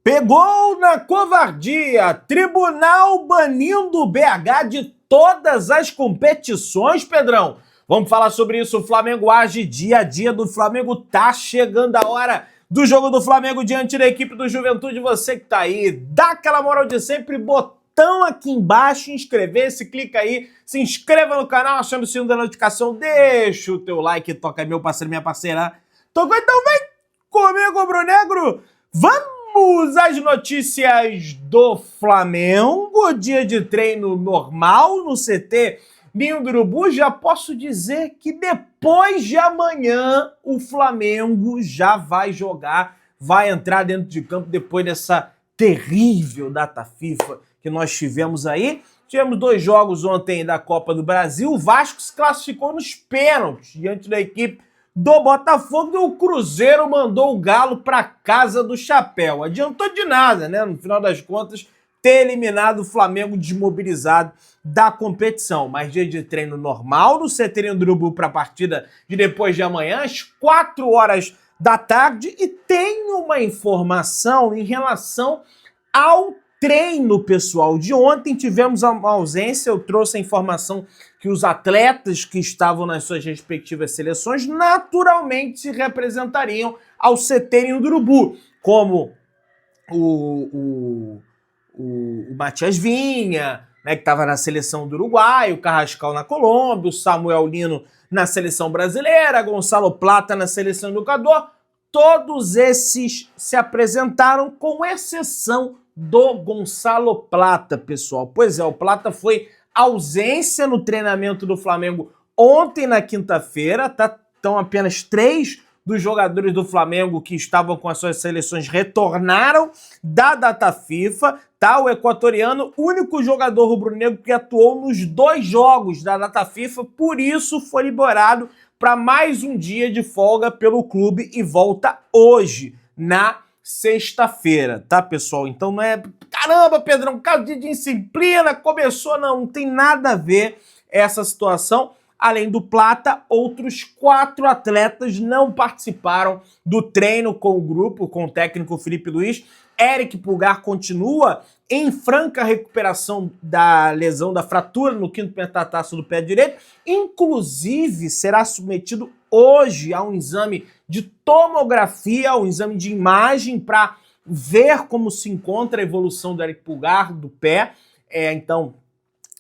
Pegou na covardia, tribunal banindo o BH de todas as competições, Pedrão. Vamos falar sobre isso, o Flamengo age dia a dia do Flamengo, tá chegando a hora do jogo do Flamengo diante da equipe do Juventude. Você que tá aí, dá aquela moral de sempre, botão aqui embaixo, inscrever-se, clica aí, se inscreva no canal, achando o sino da notificação, deixa o teu like, toca aí meu parceiro, minha parceira. Tocou, então vem comigo, Brunegro, vamos às notícias do Flamengo, dia de treino normal no CT Ninho do Urubu. Já posso dizer que depois de amanhã o Flamengo já vai jogar, vai entrar dentro de campo depois dessa terrível data FIFA que nós tivemos aí. Tivemos 2 jogos ontem da Copa do Brasil, o Vasco se classificou nos pênaltis diante da equipe do Botafogo e o Cruzeiro mandou o Galo para casa do chapéu. Adiantou de nada, né? No final das contas, ter eliminado o Flamengo desmobilizado da competição. Mas dia de treino normal no CT Ninho do Urubu para a partida de depois de amanhã, às 4 horas da tarde. E tem uma informação em relação ao treino, pessoal. De ontem tivemos uma ausência, eu trouxe a informação que os atletas que estavam nas suas respectivas seleções naturalmente se representariam ao CT Ninho do Urubu, como o Matias Vinha, né, que estava na seleção do Uruguai, o Carrascal na Colômbia, o Samuel Lino na seleção brasileira, Gonçalo Plata na seleção do Equador. Todos esses se apresentaram, com exceção do Gonçalo Plata, pessoal. Pois é, o Plata foi ausência no treinamento do Flamengo ontem na quinta-feira, tá? Então apenas 3 dos jogadores do Flamengo que estavam com as suas seleções retornaram da data FIFA, tá? O equatoriano, único jogador rubro-negro que atuou nos 2 jogos da data FIFA, por isso foi liberado para mais um dia de folga pelo clube e volta hoje, na sexta-feira, tá, pessoal? Então não é, caramba, Pedrão, caso de disciplina, começou, não tem nada a ver essa situação. Além do Plata, outros 4 atletas não participaram do treino com o grupo, com o técnico Felipe Luiz. Eric Pulgar continua em franca recuperação da lesão, da fratura no 5º metatarso do pé direito. Inclusive, será submetido hoje a um exame de tomografia, um exame de imagem para ver como se encontra a evolução do Eric Pulgar, do pé. Então,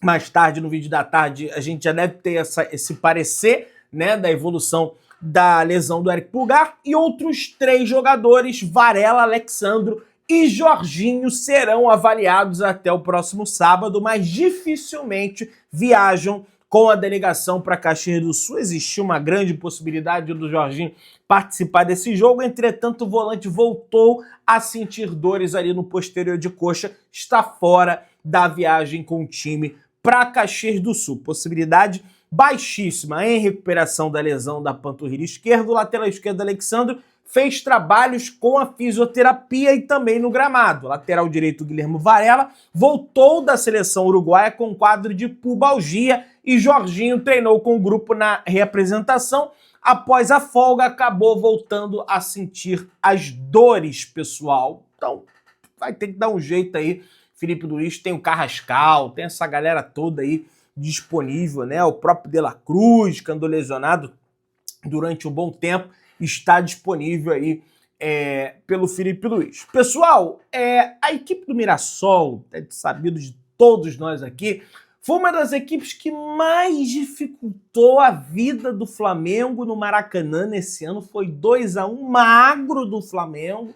mais tarde, no vídeo da tarde, a gente já deve ter esse parecer, né, da evolução da lesão do Eric Pulgar. E outros 3 jogadores, Varela, Alexandro e Jorginho, serão avaliados até o próximo sábado, mas dificilmente viajam com a delegação para Caxias do Sul. Existiu uma grande possibilidade do Jorginho participar desse jogo, entretanto o volante voltou a sentir dores ali no posterior de coxa, está fora da viagem com o time para Caxias do Sul. Possibilidade baixíssima em recuperação da lesão da panturrilha esquerda. O lateral esquerdo, Alexandre, fez trabalhos com a fisioterapia e também no gramado. O lateral direito, Guilherme Varela, voltou da seleção uruguaia com quadro de pubalgia e Jorginho treinou com o grupo na reapresentação. Após a folga, acabou voltando a sentir as dores, pessoal. Então, vai ter que dar um jeito aí. Felipe Luiz tem o Carrascal, tem essa galera toda aí disponível, né? O próprio De La Cruz, que andou lesionado durante um bom tempo, está disponível aí pelo Felipe Luiz. Pessoal, a equipe do Mirassol, é sabido de todos nós aqui, foi uma das equipes que mais dificultou a vida do Flamengo no Maracanã nesse ano. Foi 2-1 magro do Flamengo,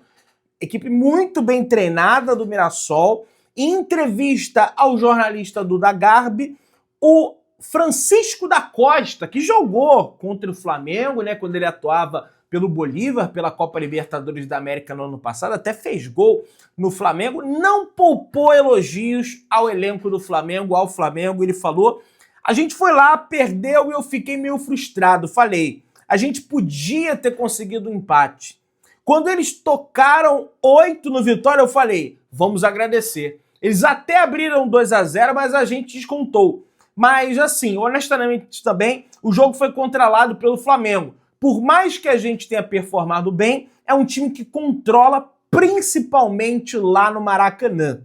equipe muito bem treinada do Mirassol. Em entrevista ao jornalista Duda Garbi, o Francisco da Costa, que jogou contra o Flamengo, né, quando ele atuava pelo Bolívar, pela Copa Libertadores da América no ano passado, até fez gol no Flamengo, não poupou elogios ao elenco do Flamengo, ao Flamengo. Ele falou: a gente foi lá, perdeu e eu fiquei meio frustrado. Falei, a gente podia ter conseguido um empate. Quando eles tocaram 8 no Vitória, eu falei, vamos agradecer. Eles até abriram 2-0, mas a gente descontou. Mas, assim, honestamente também, o jogo foi controlado pelo Flamengo. Por mais que a gente tenha performado bem, é um time que controla principalmente lá no Maracanã.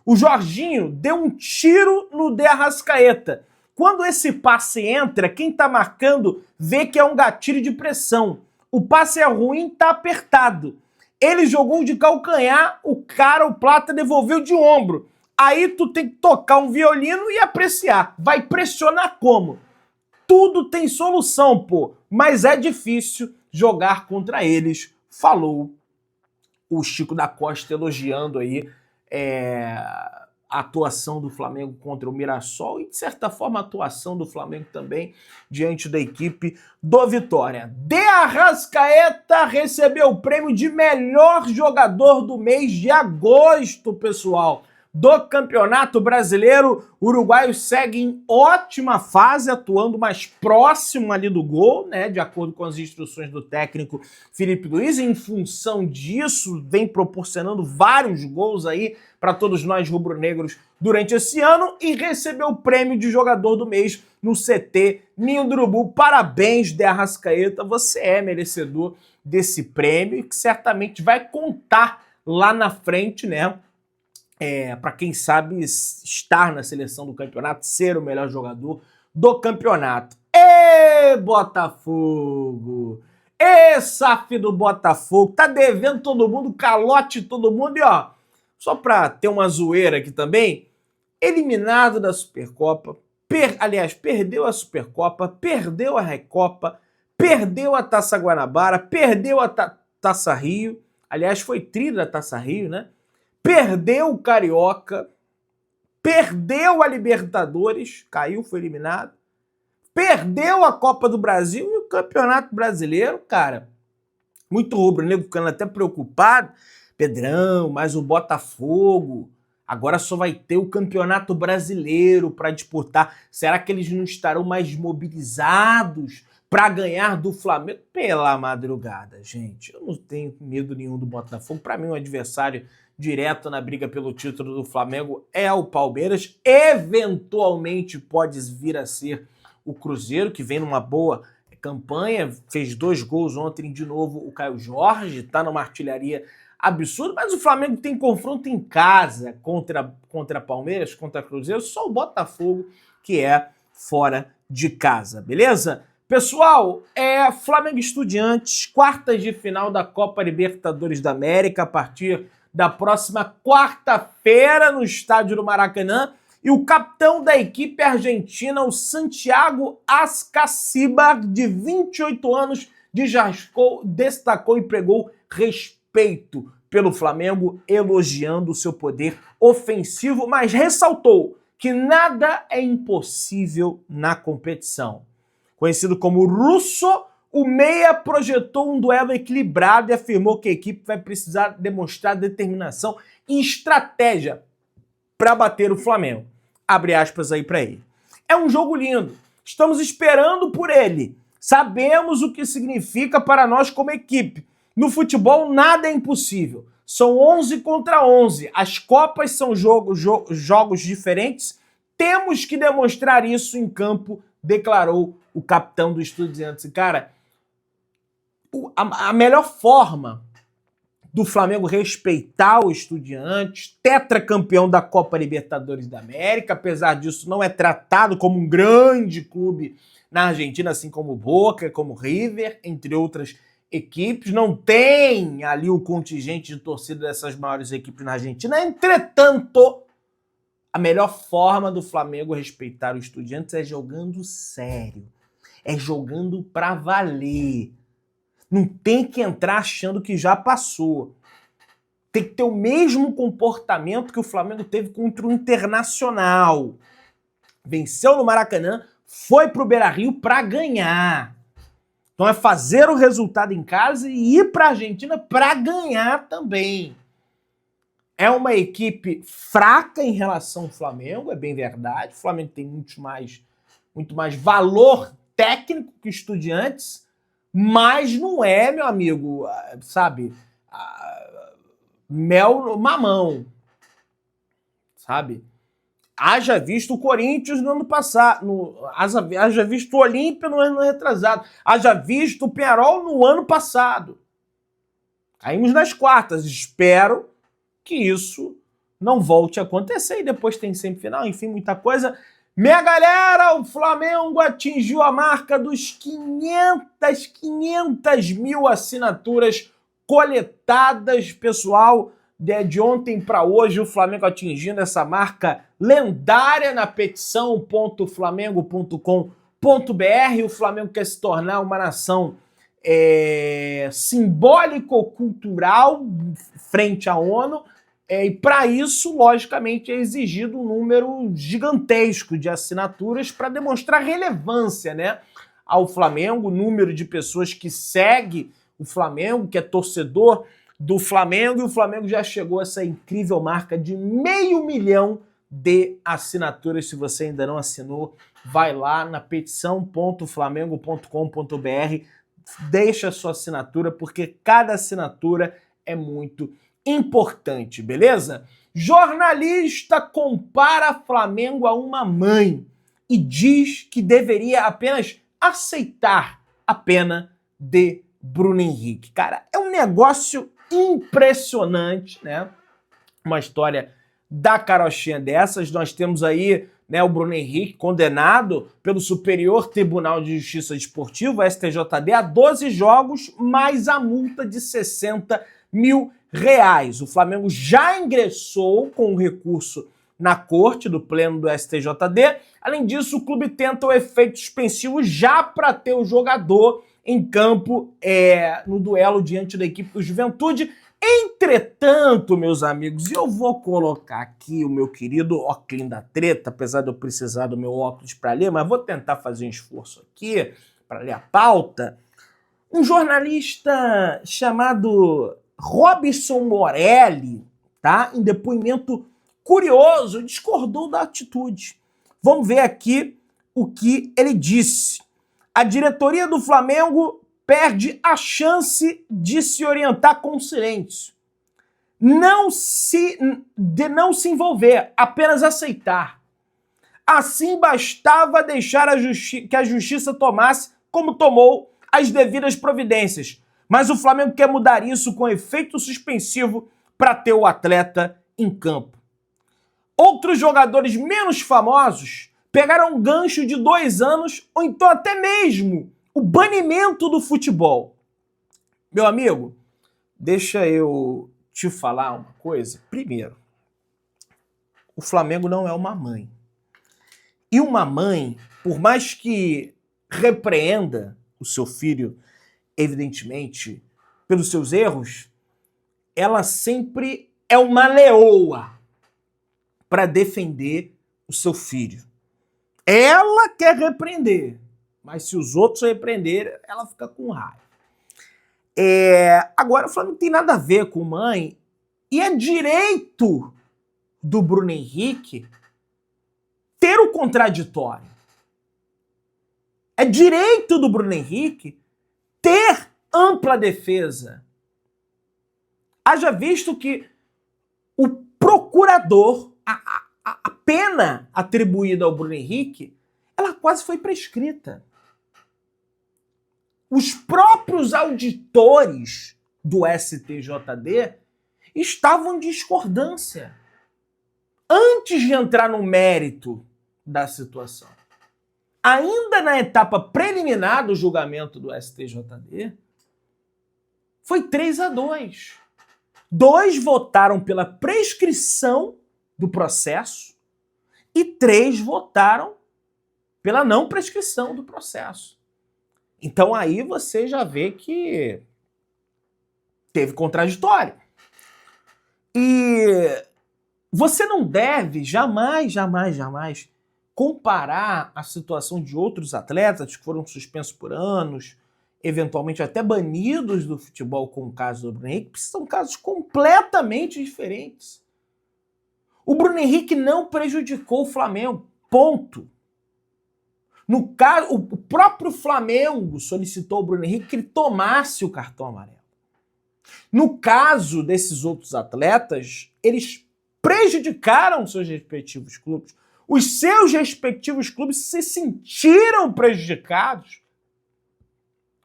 O Jorginho deu um tiro no De Arrascaeta. Quando esse passe entra, quem tá marcando vê que é um gatilho de pressão. O passe é ruim, tá apertado. Ele jogou de calcanhar, o Plata, devolveu de ombro. Aí tu tem que tocar um violino e apreciar. Vai pressionar como? Tudo tem solução, pô. Mas é difícil jogar contra eles, falou o Chico da Costa, elogiando aí a atuação do Flamengo contra o Mirassol e, de certa forma, a atuação do Flamengo também diante da equipe do Vitória. De Arrascaeta recebeu o prêmio de melhor jogador do mês de agosto, pessoal, do Campeonato Brasileiro. O uruguaio segue em ótima fase, atuando mais próximo ali do gol, né, de acordo com as instruções do técnico Felipe Luiz. Em função disso, vem proporcionando vários gols aí para todos nós rubro-negros durante esse ano e recebeu o prêmio de jogador do mês no CT Ninho do Urubu. Parabéns, De Arrascaeta, você é merecedor desse prêmio que certamente vai contar lá na frente, né? Para quem sabe estar na seleção do campeonato, ser o melhor jogador do campeonato. Ê, Botafogo! Ê, SAF do Botafogo! Tá devendo todo mundo, calote todo mundo e ó, só para ter uma zoeira aqui também, eliminado da Supercopa, perdeu a Supercopa, perdeu a Recopa, perdeu a Taça Guanabara, perdeu a Taça Rio, aliás foi tri da Taça Rio, né? Perdeu o Carioca, perdeu a Libertadores, caiu, foi eliminado, perdeu a Copa do Brasil e o Campeonato Brasileiro, cara. Muito rubro-negro ficando até preocupado. Pedrão, mas o Botafogo agora só vai ter o Campeonato Brasileiro para disputar. Será que eles não estarão mais mobilizados para ganhar do Flamengo? Pela madrugada, gente. Eu não tenho medo nenhum do Botafogo. Para mim, um adversário direto na briga pelo título do Flamengo é o Palmeiras. Eventualmente pode vir a ser o Cruzeiro, que vem numa boa campanha, fez 2 gols ontem de novo o Caio Jorge, está numa artilharia absurda, mas o Flamengo tem confronto em casa contra Palmeiras, contra Cruzeiro, só o Botafogo que é fora de casa, beleza? Pessoal, Flamengo e Estudiantes, quartas de final da Copa Libertadores da América, a partir da próxima quarta-feira no estádio do Maracanã. E o capitão da equipe argentina, o Santiago Ascacíbar, de 28 anos, destacou e pregou respeito pelo Flamengo, elogiando o seu poder ofensivo, mas ressaltou que nada é impossível na competição. Conhecido como Russo, o meia projetou um duelo equilibrado e afirmou que a equipe vai precisar demonstrar determinação e estratégia para bater o Flamengo. Abre aspas aí para ele. É um jogo lindo. Estamos esperando por ele. Sabemos o que significa para nós como equipe. No futebol, nada é impossível. São 11 contra 11. As Copas são jogos diferentes. Temos que demonstrar isso em campo, declarou o capitão do Estudiantes. Cara, a melhor forma do Flamengo respeitar o Estudiantes, tetracampeão da Copa Libertadores da América, apesar disso não é tratado como um grande clube na Argentina, assim como o Boca, como o River, entre outras equipes, não tem ali o contingente de torcida dessas maiores equipes na Argentina. Entretanto, a melhor forma do Flamengo respeitar o Estudiantes é jogando sério, é jogando pra valer. Não tem que entrar achando que já passou. Tem que ter o mesmo comportamento que o Flamengo teve contra o Internacional. Venceu no Maracanã, foi pro Beira-Rio para ganhar. Então é fazer o resultado em casa e ir para a Argentina para ganhar também. É uma equipe fraca em relação ao Flamengo, é bem verdade. O Flamengo tem muito mais valor técnico que Estudiantes, mas não é, meu amigo, sabe, mel no mamão, sabe? Haja visto o Corinthians no ano passado, haja visto o Olímpia no ano retrasado, haja visto o Peñarol no ano passado. Caímos nas quartas. Espero que isso não volte a acontecer. E depois tem semifinal, enfim, muita coisa. Minha galera, o Flamengo atingiu a marca dos 500 mil assinaturas coletadas, pessoal. De ontem para hoje, o Flamengo atingindo essa marca lendária na petição.flamengo.com.br. O Flamengo quer se tornar uma nação simbólico-cultural frente à ONU. E para isso, logicamente, é exigido um número gigantesco de assinaturas para demonstrar relevância, né, ao Flamengo, o número de pessoas que segue o Flamengo, que é torcedor do Flamengo, e o Flamengo já chegou a essa incrível marca de 500 mil de assinaturas. Se você ainda não assinou, vai lá na petição.flamengo.com.br, deixa a sua assinatura, porque cada assinatura é muito importante, beleza? Jornalista compara Flamengo a uma mãe e diz que deveria apenas aceitar a pena de Bruno Henrique. Cara, é um negócio impressionante, né? Uma história da carochinha dessas. Nós temos aí, né, o Bruno Henrique condenado pelo Superior Tribunal de Justiça Desportiva, STJD, a 12 jogos, mais a multa de 60 mil reais. O Flamengo já ingressou com um recurso na corte do pleno do STJD. Além disso, o clube tenta o efeito suspensivo já para ter o jogador em campo no duelo diante da equipe do Juventude. Entretanto, meus amigos, eu vou colocar aqui o meu querido óculos da treta, apesar de eu precisar do meu óculos para ler, mas vou tentar fazer um esforço aqui para ler a pauta. Um jornalista chamado Robson Morelli, tá? Em depoimento curioso, discordou da atitude. Vamos ver aqui o que ele disse. A diretoria do Flamengo perde a chance de se orientar com silêncio. De não se envolver, apenas aceitar. Assim bastava deixar que a justiça tomasse, como tomou, as devidas providências. Mas o Flamengo quer mudar isso com efeito suspensivo para ter o atleta em campo. Outros jogadores menos famosos pegaram um gancho de 2 anos ou então até mesmo o banimento do futebol. Meu amigo, deixa eu te falar uma coisa. Primeiro, o Flamengo não é uma mãe. E uma mãe, por mais que repreenda o seu filho, evidentemente, pelos seus erros, ela sempre é uma leoa para defender o seu filho. Ela quer repreender, mas se os outros repreenderem, ela fica com raiva. Agora, o Flamengo não tem nada a ver com mãe, e é direito do Bruno Henrique ter o contraditório. É direito do Bruno Henrique ter ampla defesa. Haja visto que o procurador, a pena atribuída ao Bruno Henrique, ela quase foi prescrita. Os próprios auditores do STJD estavam em discordância antes de entrar no mérito da situação. Ainda na etapa preliminar do julgamento do STJD, foi 3-2. 2 votaram pela prescrição do processo e 3 votaram pela não prescrição do processo. Então aí você já vê que teve contraditório. E você não deve jamais comparar a situação de outros atletas que foram suspensos por anos, eventualmente até banidos do futebol, com o caso do Bruno Henrique, porque são casos completamente diferentes. O Bruno Henrique não prejudicou o Flamengo, ponto. No caso, o próprio Flamengo solicitou ao Bruno Henrique que ele tomasse o cartão amarelo. No caso desses outros atletas, eles prejudicaram seus respectivos clubes. Os seus respectivos clubes se sentiram prejudicados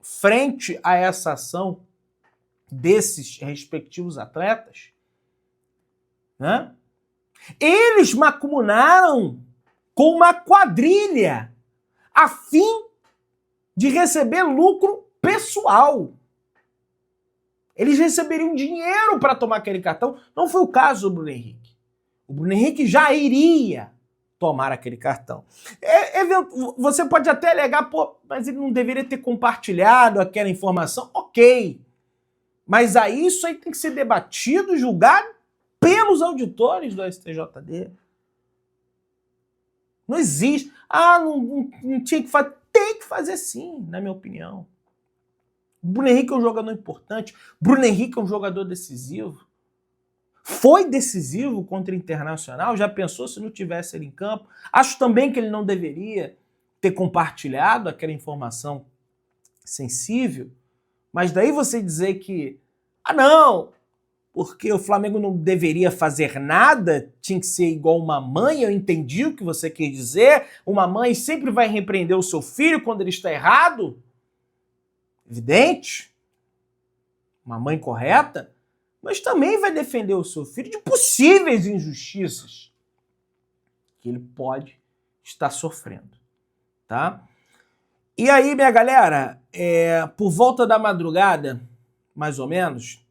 frente a essa ação desses respectivos atletas, né? Eles macumunaram com uma quadrilha a fim de receber lucro pessoal. Eles receberiam dinheiro para tomar aquele cartão. Não foi o caso do Bruno Henrique. O Bruno Henrique já iria tomar aquele cartão. Você pode até alegar, pô, mas ele não deveria ter compartilhado aquela informação. Ok. Mas aí isso aí tem que ser debatido, julgado pelos auditores do STJD. Não existe. Não tinha que fazer. Tem que fazer sim, na minha opinião. Bruno Henrique é um jogador importante. Bruno Henrique é um jogador decisivo. Foi decisivo contra o Internacional. Já pensou se não tivesse ele em campo? Acho também que ele não deveria ter compartilhado aquela informação sensível. Mas daí você dizer que, não, porque o Flamengo não deveria fazer nada, tinha que ser igual uma mãe, eu entendi o que você quis dizer, uma mãe sempre vai repreender o seu filho quando ele está errado. Evidente, uma mãe correta, mas também vai defender o seu filho de possíveis injustiças que ele pode estar sofrendo, tá? E aí, minha galera, por volta da madrugada, mais ou menos,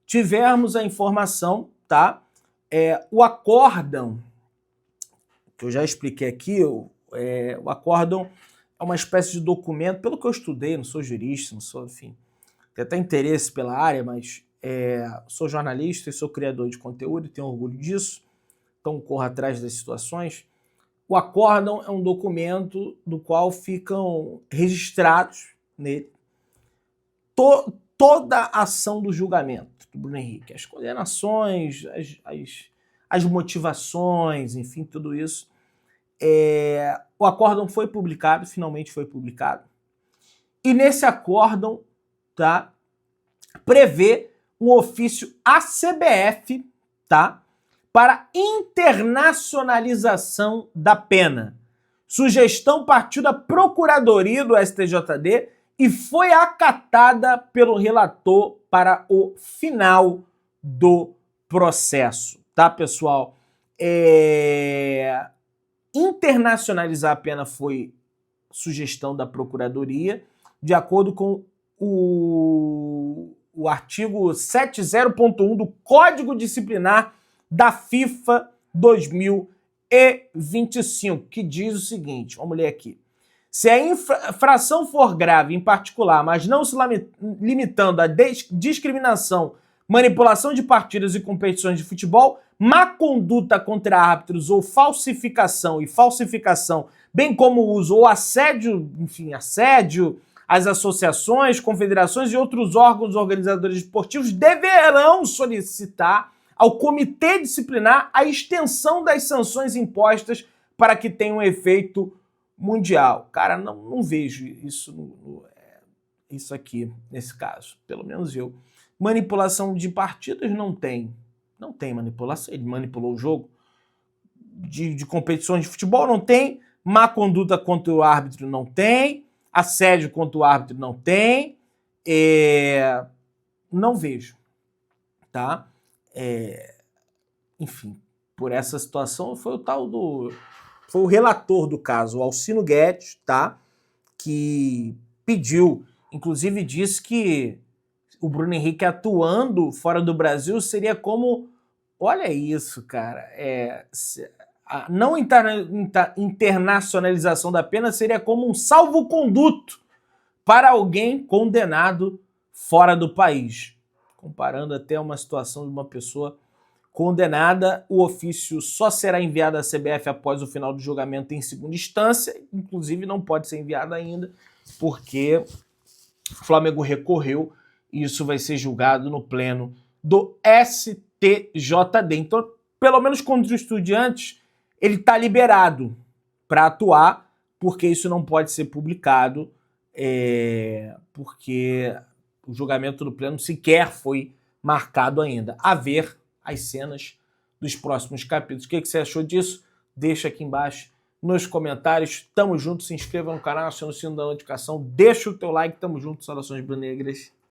tivemos a informação, tá? O acórdão, que eu já expliquei aqui, o acórdão é uma espécie de documento, pelo que eu estudei, não sou jurista, não sou, enfim, tenho até interesse pela área, mas sou jornalista e sou criador de conteúdo e tenho orgulho disso, então corro atrás das situações. O acórdão é um documento do qual ficam registrados nele toda a ação do julgamento do Bruno Henrique, as condenações, as motivações, enfim, tudo isso. O acórdão foi publicado, finalmente foi publicado, e nesse acórdão, tá, prevê um ofício à CBF, tá, para internacionalização da pena. Sugestão partiu da Procuradoria do STJD e foi acatada pelo relator para o final do processo, tá, pessoal? Internacionalizar a pena foi sugestão da Procuradoria, de acordo com o artigo 70.1 do Código Disciplinar da FIFA 2025, que diz o seguinte, vamos ler aqui. Se a infração for grave em particular, mas não se limitando à discriminação, manipulação de partidas e competições de futebol, má conduta contra árbitros ou falsificação, bem como uso ou assédio, enfim, assédio, as associações, confederações e outros órgãos organizadores esportivos deverão solicitar ao comitê disciplinar a extensão das sanções impostas para que tenha um efeito mundial. Cara, não vejo isso aqui nesse caso, pelo menos eu. Manipulação de partidas não tem manipulação, ele manipulou o jogo. De competições de futebol não tem, má conduta contra o árbitro não tem, assédio contra o árbitro não tem, não vejo, tá? Enfim, por essa situação foi o relator do caso, o Alcino Guedes, tá? Que pediu, inclusive disse que o Bruno Henrique atuando fora do Brasil seria como, olha isso, cara, a não internacionalização da pena seria como um salvo-conduto para alguém condenado fora do país. Comparando até uma situação de uma pessoa condenada, o ofício só será enviado à CBF após o final do julgamento em segunda instância, inclusive não pode ser enviado ainda, porque o Flamengo recorreu e isso vai ser julgado no pleno do STJD. Então, pelo menos contra o Estudiantes, ele está liberado para atuar, porque isso não pode ser publicado, porque o julgamento do pleno sequer foi marcado ainda. A ver as cenas dos próximos capítulos. O que você achou disso? Deixa aqui embaixo nos comentários. Tamo junto, se inscreva no canal, aciona o sino da notificação, deixa o teu like, tamo junto, saudações brunegras.